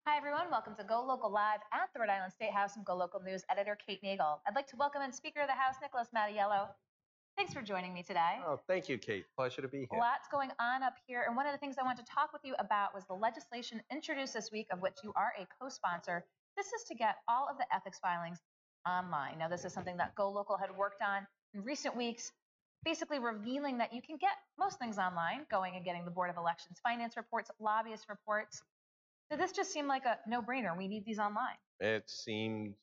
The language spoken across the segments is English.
Hi, everyone. Welcome to Go Local Live at the Rhode Island State House. I'm Go Local News editor Kate Nagel. I'd like to welcome in Speaker of the House, Nicholas Mattiello. Thanks for joining me today. Oh, thank you, Kate. Pleasure to be here. Lots going on up here. And one of the things I want to talk with you about was the legislation introduced this week, of which you are a co-sponsor. This is to get all of the ethics filings online. Now, this is something that Go Local had worked on in recent weeks, basically revealing that you can get most things online, going and getting the Board of Elections finance reports, lobbyist reports. So this just seemed like a no-brainer. We need these online. It seemed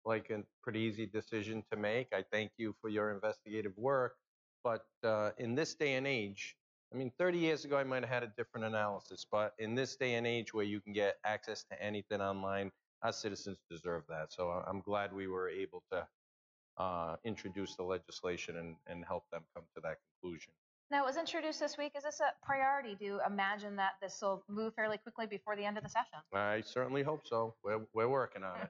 like a pretty easy decision to make. I thank you for your investigative work. But in this day and age, 30 years ago, I might have had a different analysis. But in this day and age where you can get access to anything online, our citizens deserve that. So I'm glad we were able to introduce the legislation and help them come to that conclusion. Now, it was introduced this week. Is this a priority? Do you imagine that this will move fairly quickly before the end of the session? I certainly hope so. We're working on it.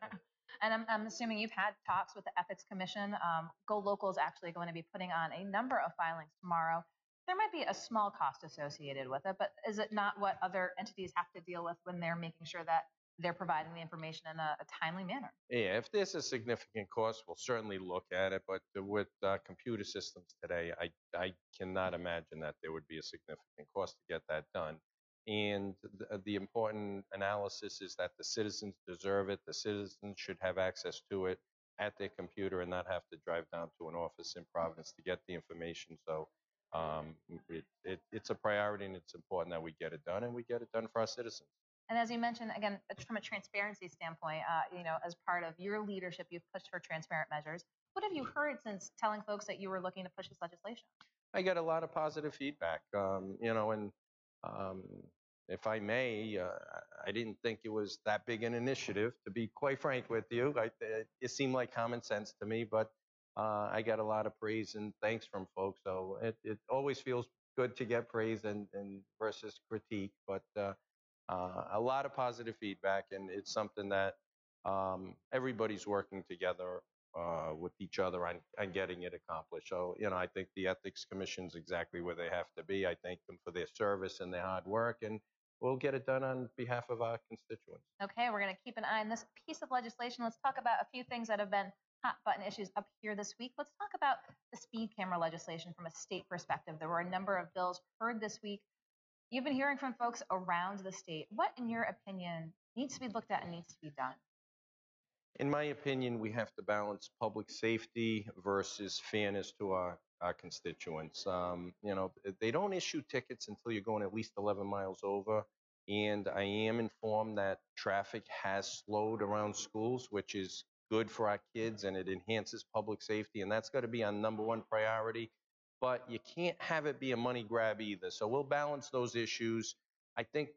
And I'm assuming you've had talks with the Ethics Commission. Go Local is actually going to be putting on a number of filings tomorrow. There might be a small cost associated with it, but is it not what other entities have to deal with when they're making sure that they're providing the information in a timely manner? Yeah, if there's a significant cost, we'll certainly look at it. But with computer systems today, I cannot imagine that there would be a significant cost to get that done. And the important analysis is that the citizens deserve it. The citizens should have access to it at their computer and not have to drive down to an office in Providence to get the information. So it's a priority, and it's important that we get it done, and we get it done for our citizens. And as you mentioned, again, from a transparency standpoint, as part of your leadership, you've pushed for transparent measures. What have you heard since telling folks that you were looking to push this legislation? I get a lot of positive feedback, and um, if I may, I didn't think it was that big an initiative, to be quite frank with you. It seemed like common sense to me, but I got a lot of praise and thanks from folks. So it always feels good to get praise and versus critique, but a lot of positive feedback, and it's something that everybody's working together with each other on getting it accomplished. So, I think the Ethics Commission's exactly where they have to be. I thank them for their service and their hard work, and we'll get it done on behalf of our constituents. Okay, we're going to keep an eye on this piece of legislation. Let's talk about a few things that have been hot button issues up here this week. Let's talk about the speed camera legislation from a state perspective. There were a number of bills heard this week. You've been hearing from folks around the state. What, in your opinion, needs to be looked at and needs to be done? In my opinion, we have to balance public safety versus fairness to our constituents. They don't issue tickets until you're going at least 11 miles over. And I am informed that traffic has slowed around schools, which is good for our kids, and it enhances public safety. And that's got to be our number one priority. But you can't have it be a money grab either. So we'll balance those issues. I think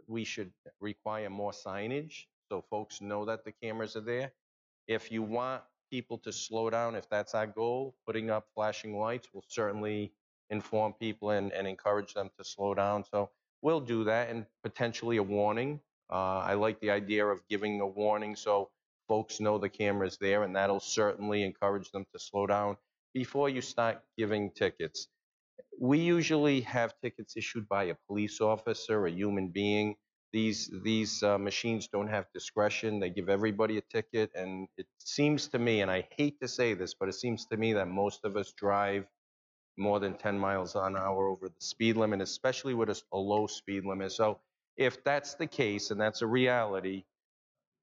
we should require more signage so folks know that the cameras are there. If you want people to slow down, if that's our goal, putting up flashing lights will certainly inform people and encourage them to slow down. So we'll do that, and potentially a warning. I like the idea of giving a warning so folks know the camera's there, and that'll certainly encourage them to slow down before you start giving tickets. We usually have tickets issued by a police officer, a human being. These machines don't have discretion. They give everybody a ticket, and it seems to me, and I hate to say this, but it seems to me that most of us drive more than 10 miles an hour over the speed limit, especially with a low speed limit. So if that's the case, and that's a reality,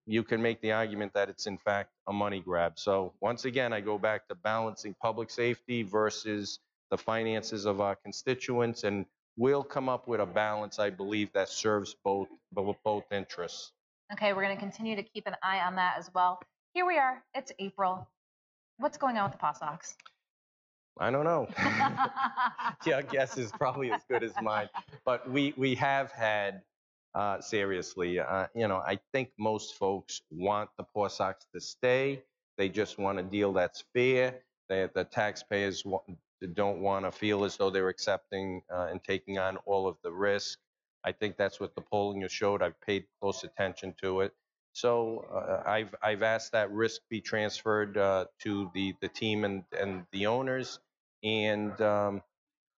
you can make the argument that it's in fact a money grab. So once again, I go back to balancing public safety versus the finances of our constituents, and we'll come up with a balance, I believe, that serves both interests. Okay, we're going to continue to keep an eye on that as well. Here we are. It's April. What's going on with the Paw Sox? I don't know. Your guess is probably as good as mine. But we have had, seriously, I think most folks want the Paw Sox to stay. They just want a deal that's fair. The taxpayers don't want to feel as though they're accepting and taking on all of the risk. I think that's what the polling has showed. I've paid close attention to it. So I've asked that risk be transferred to the team and the owners. And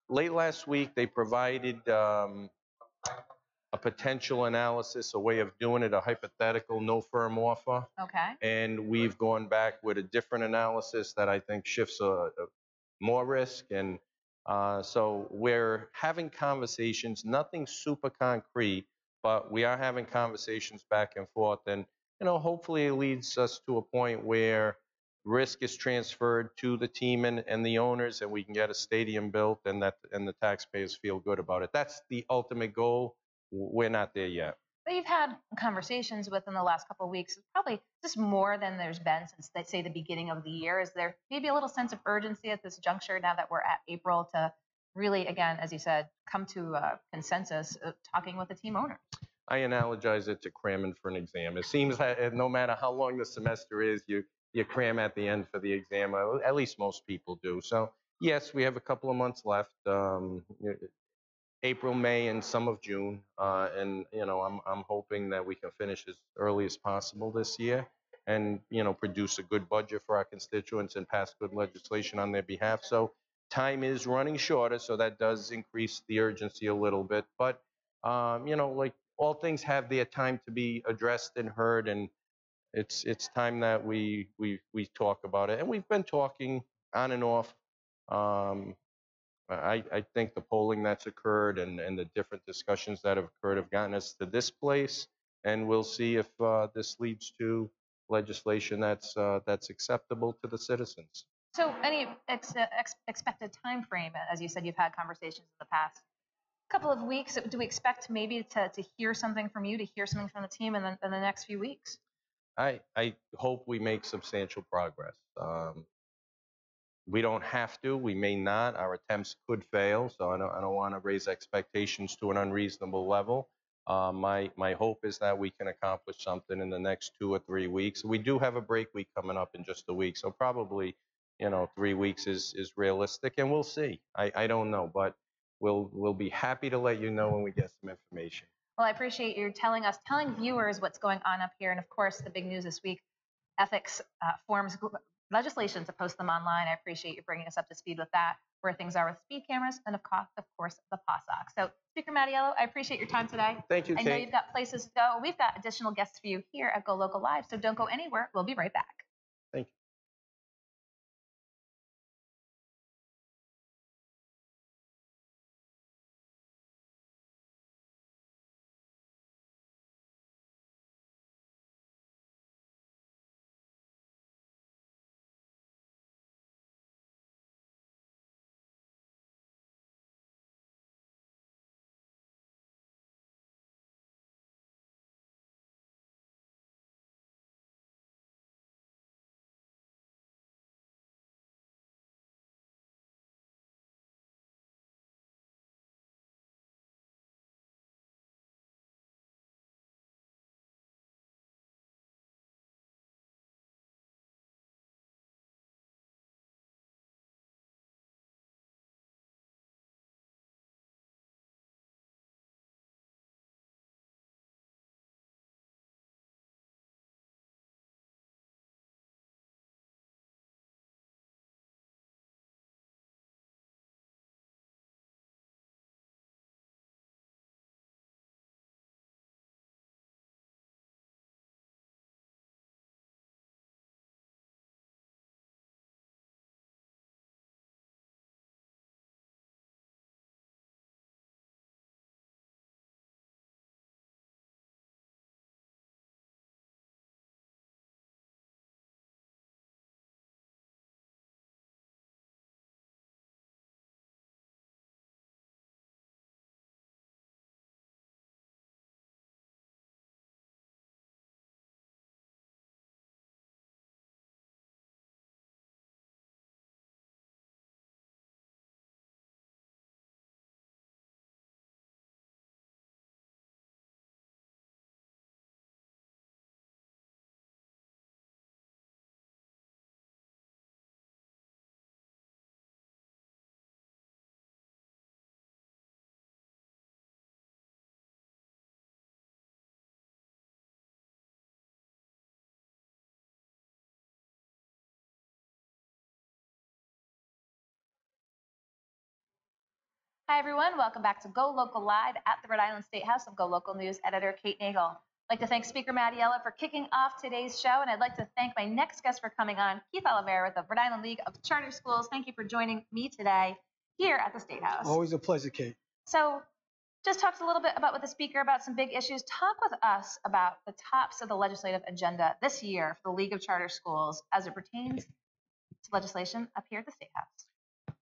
late last week, they provided a potential analysis, a way of doing it, a hypothetical, no firm offer. Okay. And we've gone back with a different analysis that I think shifts more risk. And so we're having conversations, nothing super concrete, but we are having conversations back and forth. And, hopefully it leads us to a point where risk is transferred to the team and the owners, and we can get a stadium built, and the taxpayers feel good about it. That's the ultimate goal. We're not there yet. But you've had conversations within the last couple of weeks, probably just more than there's been since, let's say, the beginning of the year. Is there maybe a little sense of urgency at this juncture now that we're at April to really, again, as you said, come to a consensus of talking with the team owners? I analogize it to cramming for an exam. It seems that no matter how long the semester is, you cram at the end for the exam. At least most people do. So yes, we have a couple of months left. April, May, and some of June. And I'm hoping that we can finish as early as possible this year, and produce a good budget for our constituents and pass good legislation on their behalf. So time is running shorter, so that does increase the urgency a little bit. But like all things have their time to be addressed and heard, and it's time that we talk about it. And we've been talking on and off. Um, I think the polling that's occurred and the different discussions that have occurred have gotten us to this place, and we'll see if this leads to legislation that's acceptable to the citizens. So, any expected time frame? As you said, you've had conversations in the past couple of weeks. Do we expect maybe to hear something from you, to hear something from the team in the next few weeks? I hope we make substantial progress. We don't have to. We may not. Our attempts could fail, so I don't want to raise expectations to an unreasonable level. My hope is that we can accomplish something in the next 2 or 3 weeks. We do have a break week coming up in just a week, so probably 3 weeks is realistic, and we'll see. I don't know, but we'll be happy to let you know when we get some information. Well, I appreciate you telling viewers what's going on up here, and of course, the big news this week: ethics forms legislation to post them online. I appreciate you bringing us up to speed with that, where things are with speed cameras, and of course, the POSOC. So, Speaker Mattiello, I appreciate your time today. Thank you, Kate. I know you've got places to go. We've got additional guests for you here at Go Local Live, so don't go anywhere. We'll be right back. Thank you. Hi, everyone. Welcome back to Go Local Live at the Rhode Island State House. I'm Go Local News editor Kate Nagel. I'd like to thank Speaker Mattiella for kicking off today's show, and I'd like to thank my next guest for coming on, Keith Oliveira with the Rhode Island League of Charter Schools. Thank you for joining me today here at the State House. Always a pleasure, Kate. So, just talked a little bit about with the speaker about some big issues. Talk with us about the tops of the legislative agenda this year for the League of Charter Schools as it pertains to legislation up here at the State House.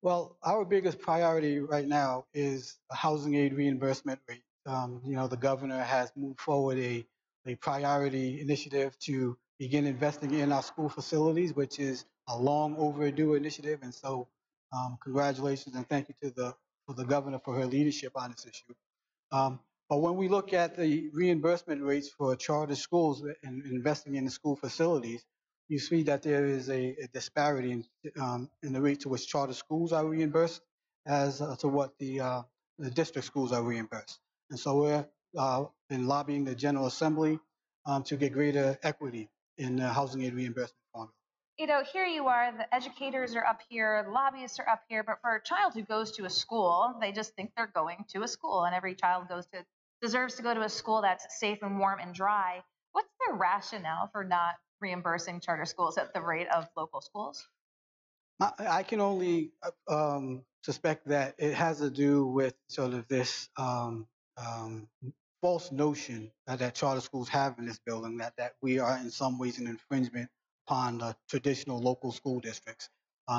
Well, our biggest priority right now is a housing aid reimbursement rate. The governor has moved forward a priority initiative to begin investing in our school facilities, which is a long overdue initiative. And so congratulations and thank you to the governor for her leadership on this issue. But when we look at the reimbursement rates for charter schools and investing in the school facilities, you see that there is a disparity in the rate to which charter schools are reimbursed as to what the district schools are reimbursed. And so we're been lobbying the General Assembly to get greater equity in the housing aid reimbursement formula. You know, here you are, the educators are up here, the lobbyists are up here, but for a child who goes to a school, they just think they're going to a school, and every child deserves to go to a school that's safe and warm and dry. What's their rationale for not reimbursing charter schools at the rate of local schools? I can only suspect that it has to do with sort of this false notion that charter schools have in this building, that we are in some ways an infringement upon the traditional local school districts.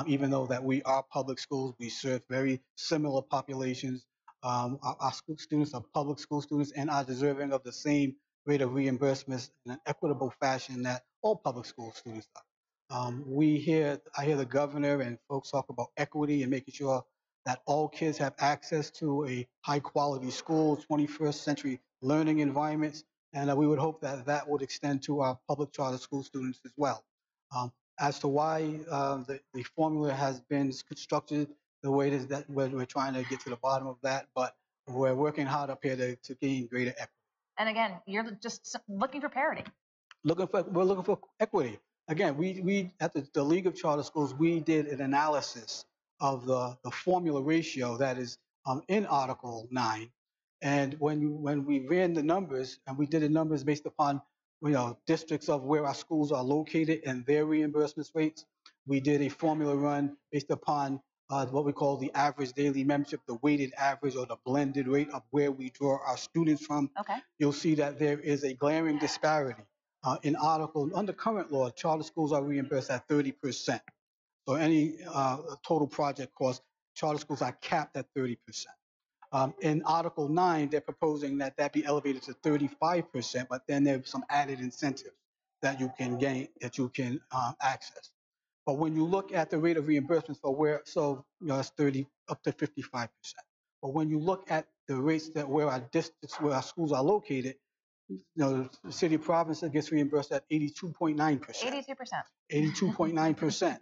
Even though that we are public schools, we serve very similar populations. Our school students are public school students and are deserving of the same rate of reimbursements in an equitable fashion that all public school students are. I hear the governor and folks talk about equity and making sure that all kids have access to a high quality school, 21st century learning environments. And we would hope that that would extend to our public charter school students as well. As to why the formula has been constructed the way it is, that we're trying to get to the bottom of that, but we're working hard up here to gain greater equity. And again, you're just looking for parity. We're looking for equity. Again, we at the League of Charter Schools, we did an analysis of the formula ratio that is in Article 9. And when we ran the numbers, and we did the numbers based upon districts of where our schools are located and their reimbursement rates, we did a formula run based upon what we call the average daily membership, the weighted average or the blended rate of where we draw our students from. Okay. You'll see that there is a glaring disparity. Under current law, charter schools are reimbursed at 30%. So any total project cost, charter schools are capped at 30%. In Article 9, they're proposing that be elevated to 35%, but then there's some added incentives that you can gain, that you can access. But when you look at the rate of reimbursement it's 30 up to 55%. But when you look at the rates where our schools are located, the city of Providence gets reimbursed at 82.9%. 82%. 82.9%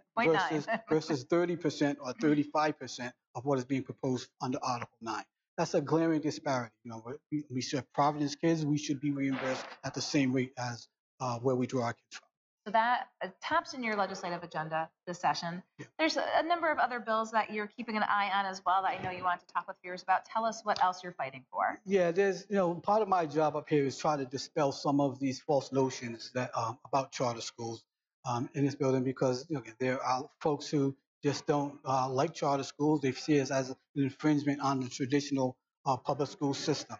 versus 30% or 35% of what is being proposed under Article 9. That's a glaring disparity. We serve Providence kids, we should be reimbursed at the same rate as where we draw our kids from. So that taps in your legislative agenda this session. Yeah. There's a number of other bills that you're keeping an eye on as well that I know you want to talk with viewers about. Tell us what else you're fighting for. Yeah, there's, part of my job up here is trying to dispel some of these false notions that about charter schools in this building, because there are folks who just don't like charter schools. They see it as an infringement on the traditional public school system.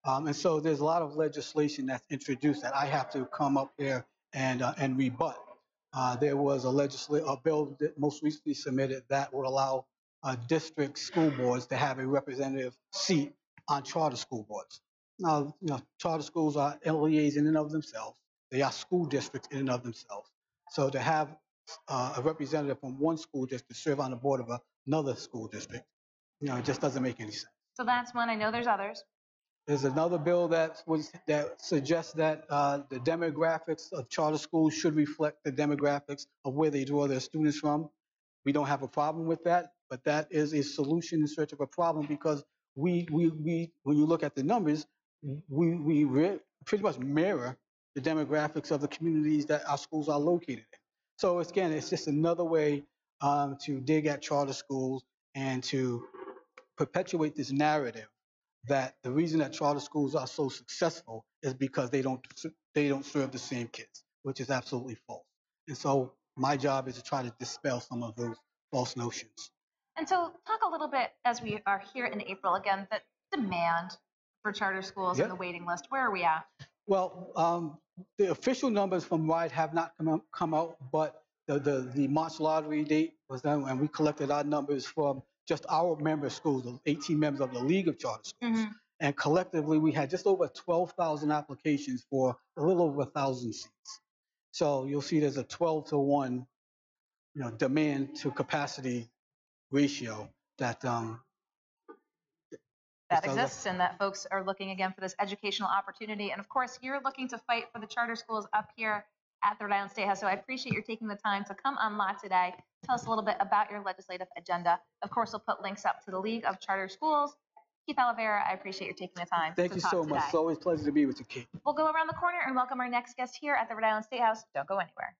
And so there's a lot of legislation that's introduced that I have to come up here and rebut. There was a bill that most recently submitted that would allow district school boards to have a representative seat on charter school boards. Now, charter schools are LEAs in and of themselves. They are school districts in and of themselves. So to have a representative from one school district to serve on the board of another school district, it just doesn't make any sense. So that's one. I know there's others. There's another bill that suggests that the demographics of charter schools should reflect the demographics of where they draw their students from. We don't have a problem with that, but that is a solution in search of a problem, because we when you look at the numbers, we pretty much mirror the demographics of the communities that our schools are located in. So it's just another way to dig at charter schools and to perpetuate this narrative that the reason that charter schools are so successful is because they don't serve the same kids, which is absolutely false. And so my job is to try to dispel some of those false notions. And so talk a little bit as we are here in April again, the demand for charter schools and the waiting list. Where are we at? Well, the official numbers from RIDE have not come out, but the March lottery date was done, and we collected our numbers from just our member schools, the 18 members of the League of Charter Schools. Mm-hmm. And collectively, we had just over 12,000 applications for a little over 1,000 seats. So you'll see there's a 12-to-1, demand to capacity ratio that exists, and that folks are looking again for this educational opportunity. And of course, you're looking to fight for the charter schools up here at the Rhode Island State House. So I appreciate your taking the time to come on live today. Tell us a little bit about your legislative agenda. Of course, we'll put links up to the League of Charter Schools. Keith Oliveira, I appreciate your taking the time. Thank you so much. It's always a pleasure to be with you, Kate. We'll go around the corner and welcome our next guest here at the Rhode Island State House. Don't go anywhere.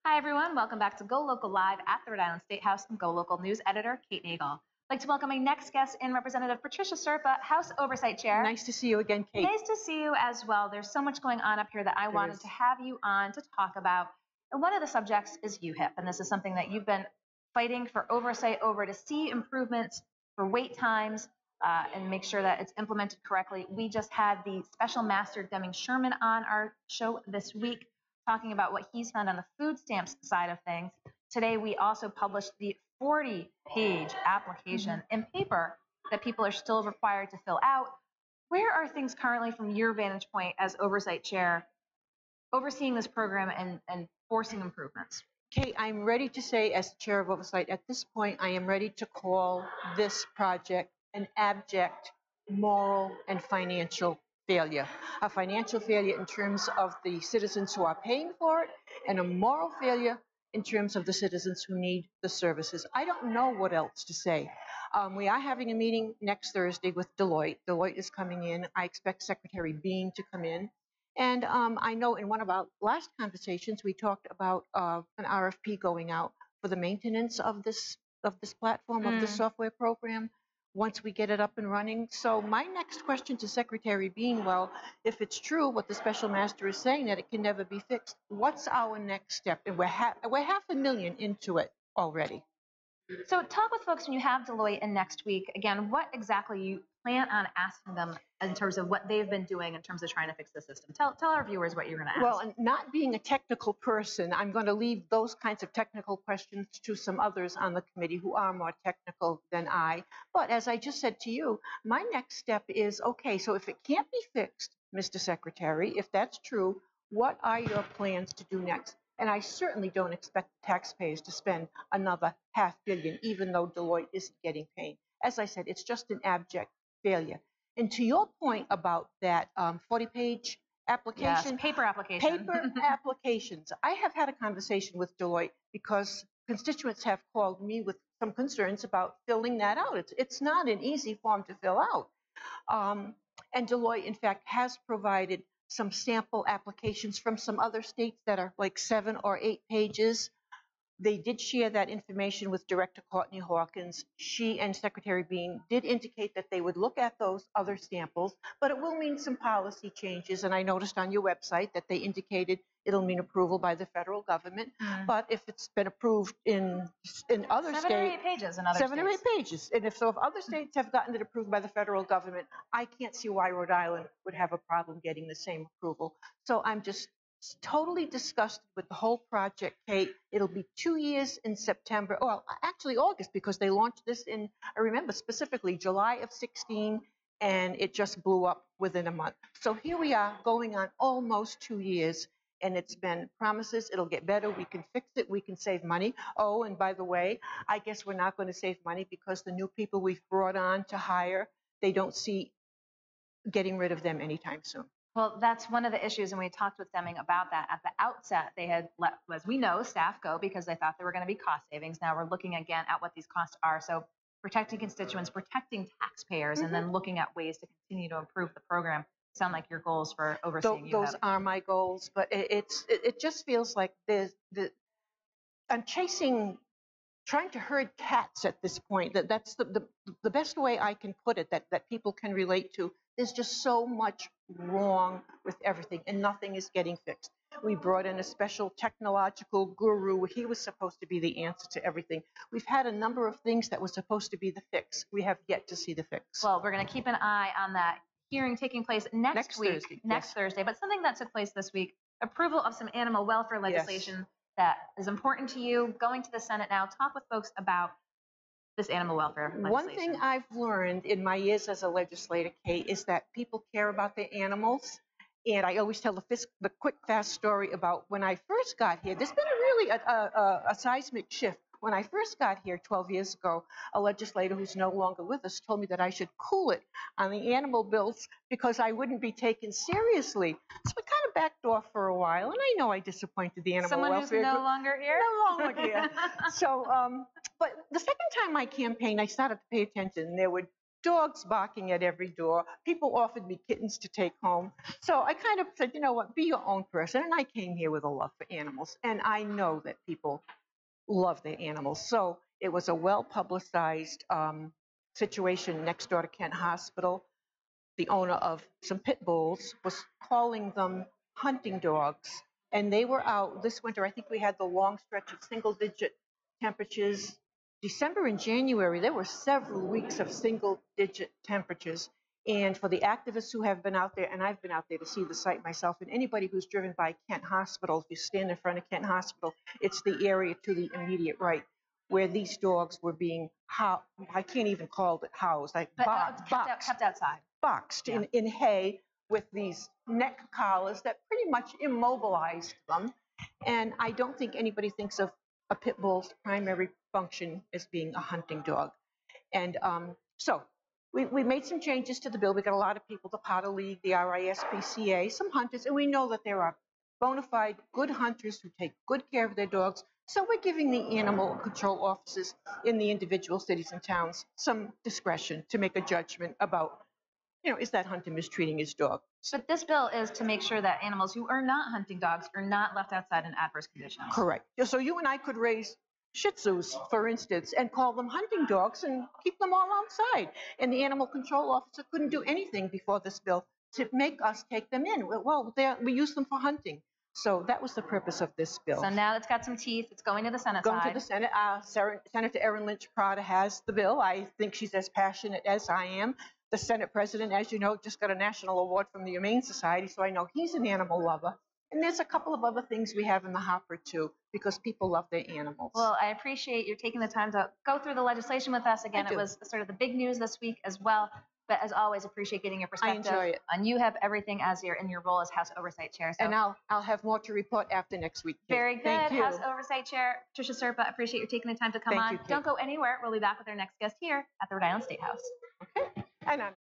Hi, everyone. Welcome back to Go Local Live at the Rhode Island State House. I'm Go Local News Editor Kate Nagel. I'd like to welcome my next guest in, Representative Patricia Serpa, House Oversight Chair. Nice to see you again, Kate. Nice to see you as well. There's so much going on up here that I wanted to have you on to talk about. And one of the subjects is UHIP, and this is something that you've been fighting for oversight over to see improvements for wait times and make sure that it's implemented correctly. We just had the Special Master Deming Sherman on our show this week, talking about what he's found on the food stamps side of things. Today, we also published the 40-page application in paper that people are still required to fill out. Where are things currently from your vantage point as oversight chair, overseeing this program and forcing improvements? Kate, I'm ready to say, as chair of oversight, at this point, I am ready to call this project an abject moral and financial failure. A financial failure in terms of the citizens who are paying for it, and a moral failure in terms of the citizens who need the services. I don't know what else to say. We are having a meeting next Thursday with Deloitte. Deloitte is coming in. I expect Secretary Bean to come in. And I know in one of our last conversations, we talked about an RFP going out for the maintenance of this platform, of this software program, once we get it up and running. So my next question to Secretary Bean, well, if it's true what the special master is saying, that it can never be fixed, what's our next step? And we're $500,000 into it already. So talk with folks when you have Deloitte in next week. Again, what exactly you plan on asking them in terms of what they've been doing in terms of trying to fix the system. Tell our viewers what you're going to ask. Well, not being a technical person, I'm going to leave those kinds of technical questions to some others on the committee who are more technical than I. But as I just said to you, my next step is, okay, so if it can't be fixed, Mr. Secretary, if that's true, what are your plans to do next? And I certainly don't expect taxpayers to spend another $500 million, even though Deloitte isn't getting paid. As I said, it's just an abject failure. And to your point about that 40-page application, Yes, paper application. paper applications. I have had a conversation with Deloitte because constituents have called me with some concerns about filling that out. It's not an easy form to fill out. And Deloitte, in fact, has provided some sample applications from some other states that are like 7 or 8 pages. They did share that information with Director Courtney Hawkins. She and Secretary Bean did indicate that they would look at those other samples, but it will mean some policy changes. And I noticed on your website that they indicated it'll mean approval by the federal government. But if it's been approved in other states, 7 or 8 pages in other 7 or 8 states. pages. And if other states have gotten it approved by the federal government, I can't see why Rhode Island would have a problem getting the same approval. So I'm just totally disgusted with the whole project, Kate. It'll be 2 years in September, well, actually August, because they launched this in, I remember specifically, July of 16, and it just blew up within a month. So here we are going on almost 2 years, and it's been promises it'll get better, we can fix it, we can save money. Oh, and by the way, I guess we're not going to save money because the new people we've brought on to hire, they don't see getting rid of them anytime soon. Well, that's one of the issues, and we talked with Deming about that. At the outset, they had let, as we know, staff go because they thought there were going to be cost savings. Now we're looking again at what these costs are. So protecting constituents, protecting taxpayers, and then looking at ways to continue to improve the program sound like your goals for overseeing. Those are my goals, but it just feels like I'm trying to herd cats at this point. That's the best way I can put it, that people can relate to. There's just so much wrong with everything, and nothing is getting fixed. We brought in a special technological guru. He was supposed to be the answer to everything. We've had a number of things that were supposed to be the fix. We have yet to see the fix. Well, we're going to keep an eye on that hearing taking place next week, Thursday, next Thursday. But something that took place this week, approval of some animal welfare legislation that is important to you, going to the Senate now. Talk with folks about this animal welfare legislation. One thing I've learned in my years as a legislator, Kate, is that people care about their animals. And I always tell the quick, fast story about when I first got here. There's been a seismic shift. When I first got here 12 years ago, a legislator who's no longer with us told me that I should cool it on the animal bills because I wouldn't be taken seriously. So I kind of backed off for a while, and I know I disappointed the animal welfare. Someone who's no longer here? No longer here. So, but the second time I campaigned, I started to pay attention. There were dogs barking at every door. People offered me kittens to take home. So I kind of said, you know what, be your own person. And I came here with a love for animals. And I know that people love their animals. So it was a well-publicized situation next door to Kent Hospital. The owner of some pit bulls was calling them hunting dogs. And they were out this winter. I think we had the long stretch of single-digit temperatures. December and January, there were several weeks of single-digit temperatures. And for the activists who have been out there, and I've been out there to see the site myself, and anybody who's driven by Kent Hospital, if you stand in front of Kent Hospital, it's the area to the immediate right where these dogs were being, I can't even call it housed, like kept outside. Boxed in hay with these neck collars that pretty much immobilized them. And I don't think anybody thinks of a pit bull's primary function as being a hunting dog. And so we made some changes to the bill. We got a lot of people, the Potter League, the RISPCA, some hunters, and we know that there are bona fide good hunters who take good care of their dogs. So we're giving the animal control officers in the individual cities and towns some discretion to make a judgment about, you know, is that hunter mistreating his dog? But this bill is to make sure that animals who are not hunting dogs are not left outside in adverse conditions. Correct. So you and I could raise Shih Tzus, for instance, and call them hunting dogs and keep them all outside. And the animal control officer couldn't do anything before this bill to make us take them in. Well, we use them for hunting. So that was the purpose of this bill. So now it's got some teeth. It's going to the Senate Going side. to the Senate. Senator Erin Prada has the bill. I think she's as passionate as I am. The Senate president, as you know, just got a national award from the Humane Society, so I know he's an animal lover. And there's a couple of other things we have in the hopper, too, because people love their animals. Well, I appreciate you taking the time to go through the legislation with us. Again, it was sort of the big news this week as well. But as always, appreciate getting your perspective. I enjoy it. And you have everything as in your role as House Oversight Chair. So. And I'll have more to report after next week. Very good. Thank you. House Oversight Chair Patricia Serpa, appreciate you taking the time to come Thank on. you, Kate. Don't go anywhere. We'll be back with our next guest here at the Rhode Island State House. Okay. And I'm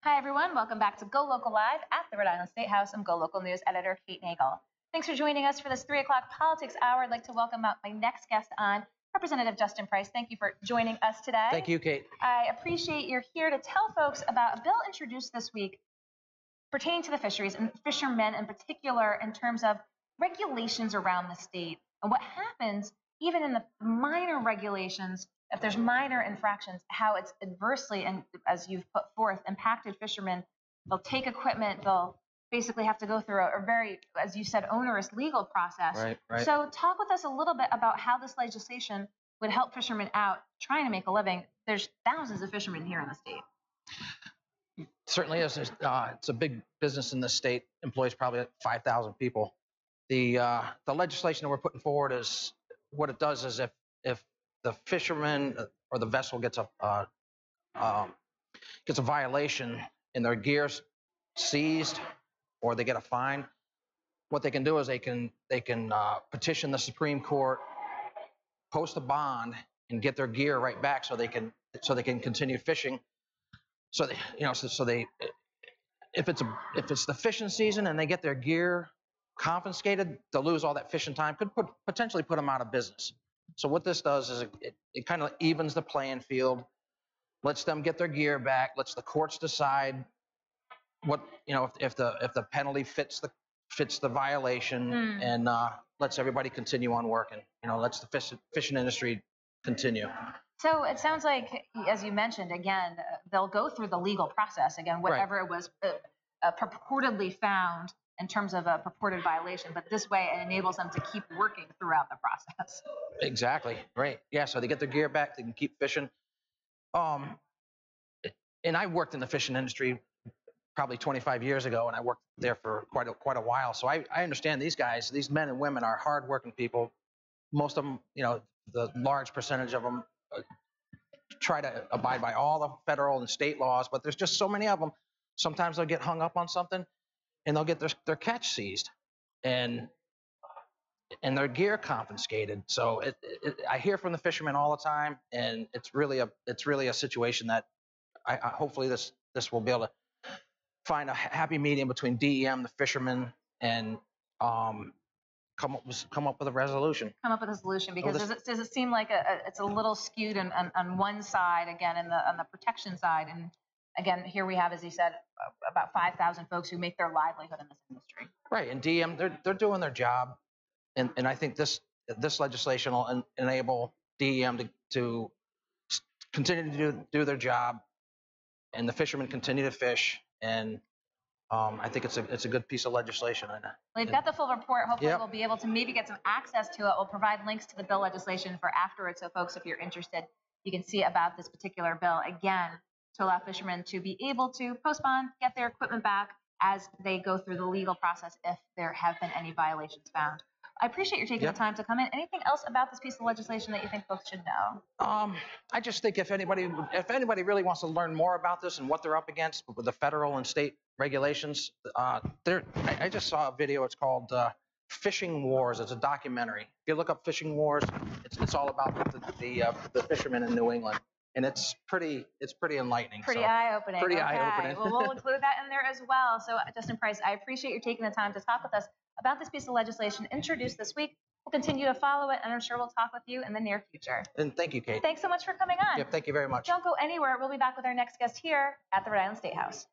Hi, everyone. Welcome back to Go Local Live at the Rhode Island State House. I'm Go Local News editor Kate Nagel. Thanks for joining us for this 3 o'clock politics hour. I'd like to welcome out my next guest on, Representative Justin Price. Thank you for joining us today. Thank you, Kate. I appreciate you're here to tell folks about a bill introduced this week pertaining to the fisheries and fishermen in particular in terms of regulations around the state and what happens even in the minor regulations, if there's minor infractions, how it's adversely, and as you've put forth, impacted fishermen. They'll take equipment, they'll basically have to go through a very, as you said, onerous legal process. Right. So talk with us a little bit about how this legislation would help fishermen out trying to make a living. There's thousands of fishermen here in the state. Certainly is. It's a big business in this state, employs probably 5,000 people. The legislation that we're putting forward is, what it does is if the fisherman or the vessel gets a violation and their gear's seized or they get a fine, what they can do is they can petition the Supreme Court, post a bond, and get their gear right back so they can continue fishing. So they, if it's the fishing season and they get their gear confiscated, they'll lose all that fishing time, could potentially put them out of business. So what this does is it kind of evens the playing field, lets them get their gear back, lets the courts decide what, if the penalty fits the violation, and lets everybody continue on working. Lets the fishing industry continue. So it sounds like, as you mentioned, again, they'll go through the legal process again, whatever it was purportedly found in terms of a purported violation, but this way it enables them to keep working throughout the process. Exactly. Right. Yeah. So they get their gear back, they can keep fishing. And I worked in the fishing industry probably 25 years ago, and I worked there for quite a while. So I understand these guys, these men and women are hardworking people. Most of them, the large percentage of them try to abide by all the federal and state laws, but there's just so many of them. Sometimes they'll get hung up on something and they'll get their catch seized and their gear confiscated. So I hear from the fishermen all the time, and it's really a situation that I hopefully this will be able to find a happy medium between DEM, the fishermen, and come up with a resolution. Come up with a solution, because does it seem like it's a little skewed on one side, again, on the protection side, and again, here we have, as you said, about 5,000 folks who make their livelihood in this industry. Right, and DEM, they're doing their job, and I think this legislation will enable DEM to continue to do their job, and the fishermen continue to fish, and I think it's a good piece of legislation. Well, we've got the full report. Hopefully we'll be able to maybe get some access to it. We'll provide links to the bill legislation for afterwards, so folks, if you're interested, you can see about this particular bill, again, to allow fishermen to be able to post bond, get their equipment back as they go through the legal process if there have been any violations found. I appreciate you taking the time to come in. Anything else about this piece of legislation that you think folks should know? I just think if anybody really wants to learn more about this and what they're up against with the federal and state regulations, I just saw a video. It's called Fishing Wars. It's a documentary. If you look up Fishing Wars, it's all about the fishermen in New England, and it's pretty enlightening. Pretty eye-opening. Pretty eye-opening. Well, we'll include that in there as well. So, Justin Price, I appreciate you taking the time to talk with us about this piece of legislation introduced this week. We'll continue to follow it, and I'm sure we'll talk with you in the near future. And thank you, Kate. Thanks so much for coming on. Yep, thank you very much. Don't go anywhere. We'll be back with our next guest here at the Rhode Island State House.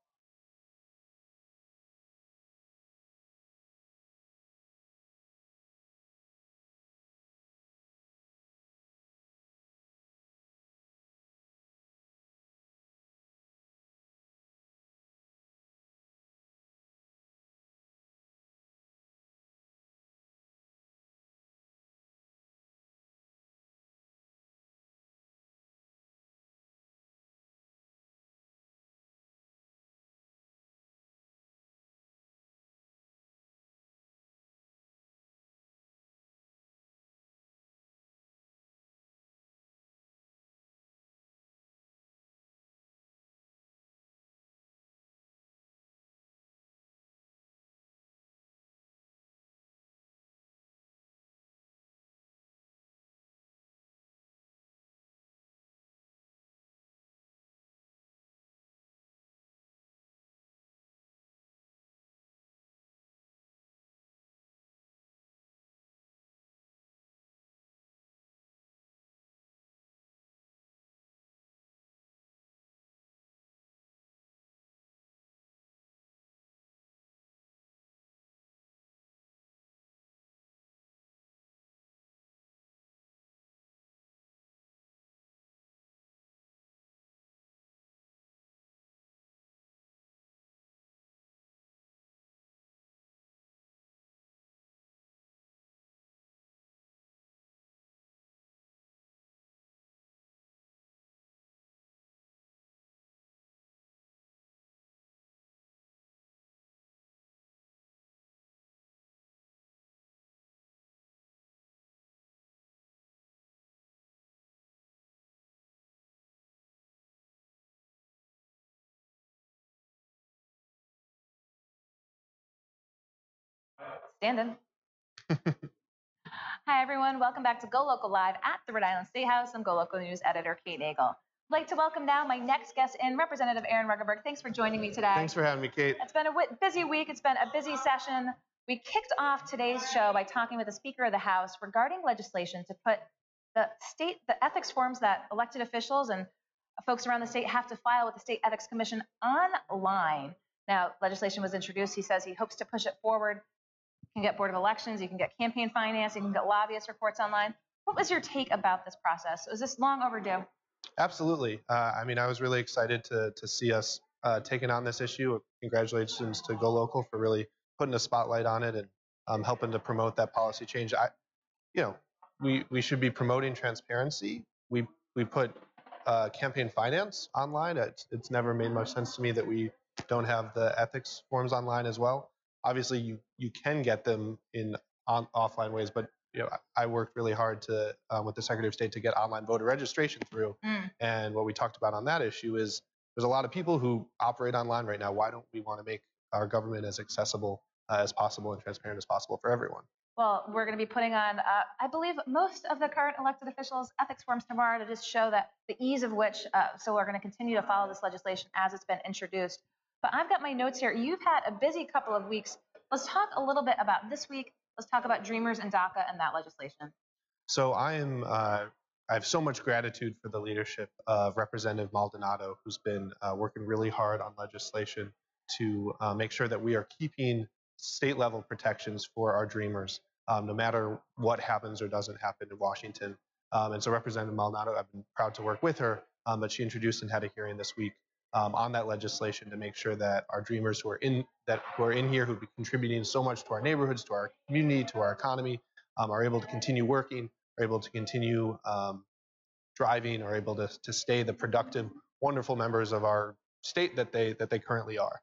Standing. Hi, everyone. Welcome back to Go Local Live at the Rhode Island State House. I'm Go Local News editor Kate Nagel. I'd like to welcome now my next guest in, Representative Erin Brokovich. Thanks for joining me today. Thanks for having me, Kate. It's been a busy week. It's been a busy session. We kicked off today's show by talking with the Speaker of the House regarding legislation to put the ethics forms that elected officials and folks around the state have to file with the State Ethics Commission online. Now, legislation was introduced. He says he hopes to push it forward. You can get Board of Elections, you can get campaign finance, you can get lobbyist reports online. What was your take about this process? Was this long overdue? Absolutely. I mean, I was really excited to see us taking on this issue. Congratulations to GoLocal for really putting a spotlight on it and helping to promote that policy change. We should be promoting transparency. We put campaign finance online. It's never made much sense to me that we don't have the ethics forms online as well. Obviously, you can get them in offline ways, but I worked really hard with the Secretary of State to get online voter registration through. And what we talked about on that issue is there's a lot of people who operate online right now. Why don't we want to make our government as accessible as possible and transparent as possible for everyone? Well, we're going to be putting on, I believe, most of the current elected officials' ethics forms tomorrow to just show that the ease of which, so we're going to continue to follow this legislation as it's been introduced. But I've got my notes here. You've had a busy couple of weeks. Let's talk a little bit about this week. Let's talk about Dreamers and DACA and that legislation. So I have so much gratitude for the leadership of Representative Maldonado, who's been working really hard on legislation to make sure that we are keeping state-level protections for our Dreamers, no matter what happens or doesn't happen in Washington. And so Representative Maldonado, I've been proud to work with her, but she introduced and had a hearing this week on that legislation to make sure that our Dreamers who are in here, who've been contributing so much to our neighborhoods, to our community, to our economy, are able to continue working, are able to continue driving, are able to stay the productive, wonderful members of our state that they currently are.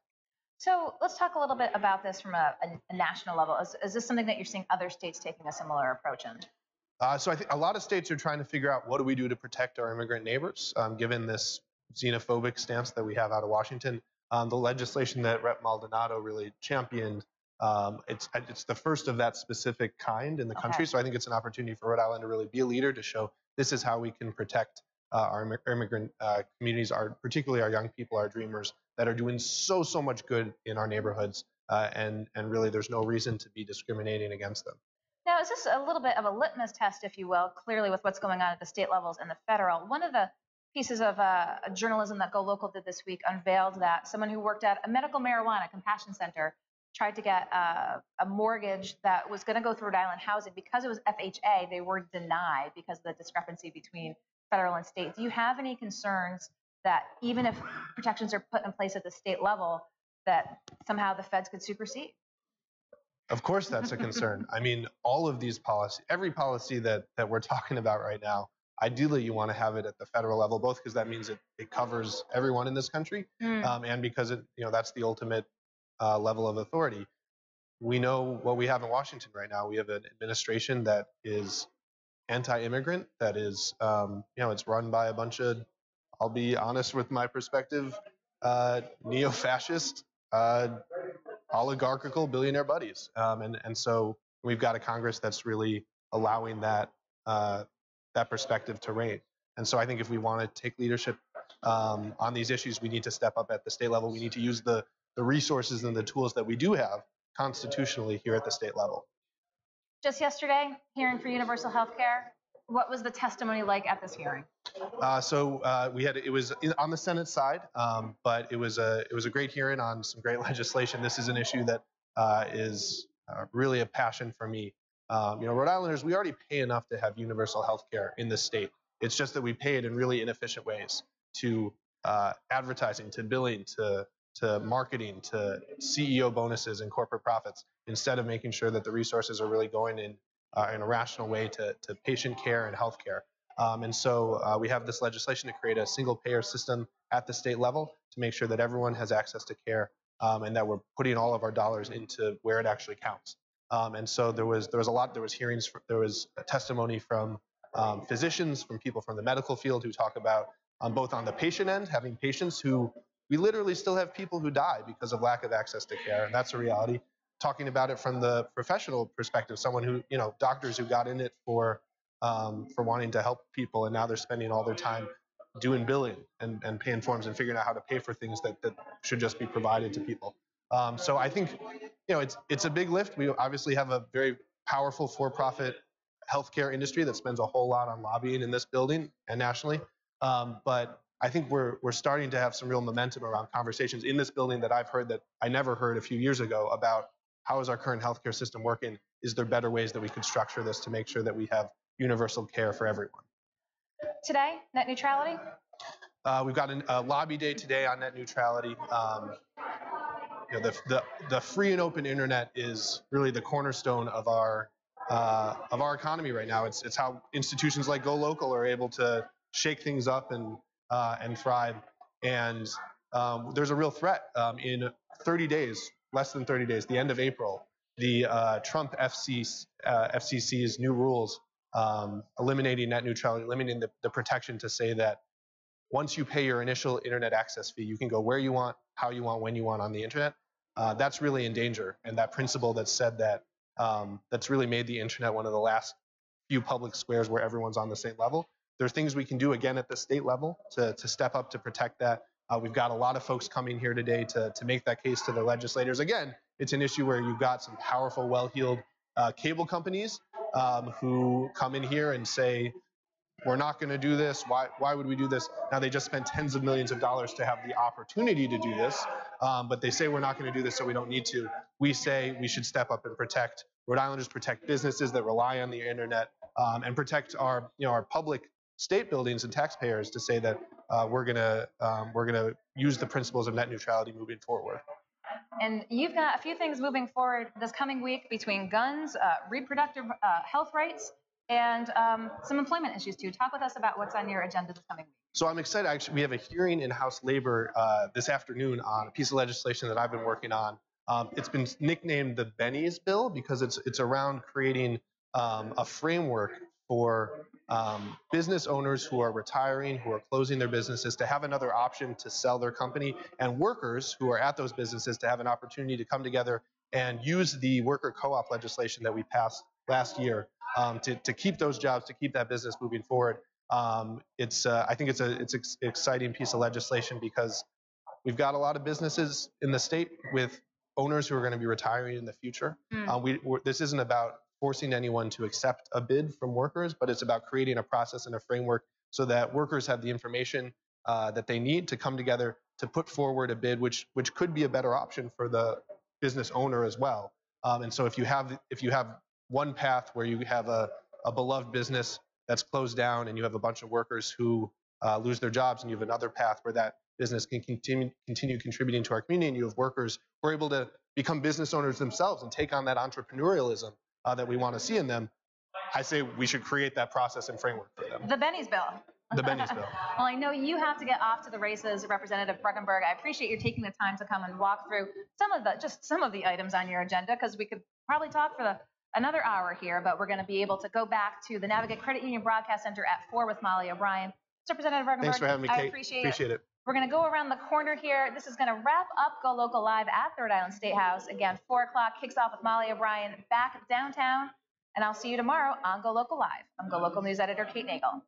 So let's talk a little bit about this from a national level. Is this something that you're seeing other states taking a similar approach in? So I think a lot of states are trying to figure out what do we do to protect our immigrant neighbors, given this xenophobic stance that we have out of Washington. The legislation that Rep. Maldonado really championed, it's the first of that specific kind in the country. So I think it's an opportunity for Rhode Island to really be a leader, to show this is how we can protect our immigrant communities, particularly our young people, our Dreamers, that are doing so much good in our neighborhoods. And really there's no reason to be discriminating against them. Now, is this a little bit of a litmus test, if you will, clearly with what's going on at the state levels and the federal? One of the pieces of journalism that GoLocal did this week unveiled that someone who worked at a medical marijuana compassion center tried to get a mortgage that was going to go through Rhode Island Housing. Because it was FHA, they were denied because of the discrepancy between federal and state. Do you have any concerns that even if protections are put in place at the state level, that somehow the feds could supersede? Of course, that's a concern. I mean, all of these policies, every policy that we're talking about right now, ideally you want to have it at the federal level, both because that means it covers everyone in this country, and because that's the ultimate level of authority. We know what we have in Washington right now. We have an administration that is anti-immigrant, that is, it's run by a bunch of, I'll be honest with my perspective, neo-fascist, oligarchical billionaire buddies. And so we've got a Congress that's really allowing that perspective to reign. And so I think if we want to take leadership on these issues, we need to step up at the state level. We need to use the resources and the tools that we do have constitutionally here at the state level. Just yesterday, hearing for universal health care, what was the testimony like at this hearing? It was on the Senate side, but it was a great hearing on some great legislation. This is an issue that is really a passion for me. Rhode Islanders, we already pay enough to have universal health care in this state. It's just that we pay it in really inefficient ways, to advertising, to billing, to marketing, to CEO bonuses and corporate profits, instead of making sure that the resources are really going in a rational way to patient care and health care. And so we have this legislation to create a single payer system at the state level to make sure that everyone has access to care, and that we're putting all of our dollars into where it actually counts. And so there was hearings, there was a testimony from physicians, from people from the medical field who talk about both on the patient end, having patients who, we literally still have people who die because of lack of access to care, and that's a reality. talking about it from the professional perspective, someone who, doctors who got in it for wanting to help people, and now they're spending all their time doing billing and paying forms and figuring out how to pay for things that should just be provided to people. So I think, it's a big lift. We obviously have a very powerful for-profit healthcare industry that spends a whole lot on lobbying in this building and nationally. But I think we're starting to have some real momentum around conversations in this building that I've heard that I never heard a few years ago about how is our current healthcare system working? Is there better ways that we could structure this to make sure that we have universal care for everyone? Today, net neutrality? We've got a lobby day today on net neutrality. The free and open internet is really the cornerstone of our economy right now. It's how institutions like GoLocal are able to shake things up and thrive. And there's a real threat. In 30 days, less than 30 days, the end of April, the Trump FCC's new rules eliminating net neutrality, eliminating the protection to say that once you pay your initial internet access fee, you can go where you want, how you want, when you want on the internet. That's really in danger. And that principle that said that, that's really made the internet one of the last few public squares where everyone's on the same level. There are things we can do again at the state level to step up to protect that. We've got a lot of folks coming here today to make that case to the legislators. Again, it's an issue where you've got some powerful, well-heeled cable companies who come in here and say, we're not going to do this. Why would we do this? Now, they just spent tens of millions of dollars to have the opportunity to do this, but they say we're not going to do this, so we don't need to. We say we should step up and protect Rhode Islanders, protect businesses that rely on the internet, and protect our public state buildings and taxpayers to say that we're going to use the principles of net neutrality moving forward. And you've got a few things moving forward this coming week between guns, reproductive health rights, and some employment issues too. Talk with us about what's on your agenda this coming week. So I'm excited. Actually, we have a hearing in House Labor this afternoon on a piece of legislation that I've been working on. It's been nicknamed the Benny's Bill because it's around creating a framework for business owners who are retiring, who are closing their businesses, to have another option to sell their company, and workers who are at those businesses to have an opportunity to come together and use the worker co-op legislation that we passed last year to keep those jobs, to keep that business moving forward. I think it's an exciting piece of legislation because we've got a lot of businesses in the state with owners who are going to be retiring in the future. This isn't about forcing anyone to accept a bid from workers, but it's about creating a process and a framework so that workers have the information that they need to come together to put forward a bid, which could be a better option for the business owner as well. And so if you have one path where you have a beloved business that's closed down and you have a bunch of workers who lose their jobs, and you have another path where that business can continue contributing to our community, and you have workers who are able to become business owners themselves and take on that entrepreneurialism that we want to see in them, I say we should create that process and framework for them. The Benny's Bill. The Benny's Bill. Well, I know you have to get off to the races, Representative Bruckenberg. I appreciate you taking the time to come and walk through some of the items on your agenda, because we could probably talk for another hour here, but we're going to be able to go back to the Navigate Credit Union Broadcast Center at 4 with Molly O'Brien. Representative Bruckenberg, thanks for having me, Kate. I appreciate it. We're going to go around the corner here. This is going to wrap up Go Local Live at the Rhode Island State House. Again, 4 o'clock kicks off with Molly O'Brien back downtown. And I'll see you tomorrow on Go Local Live. I'm Go Local News Editor Kate Nagel.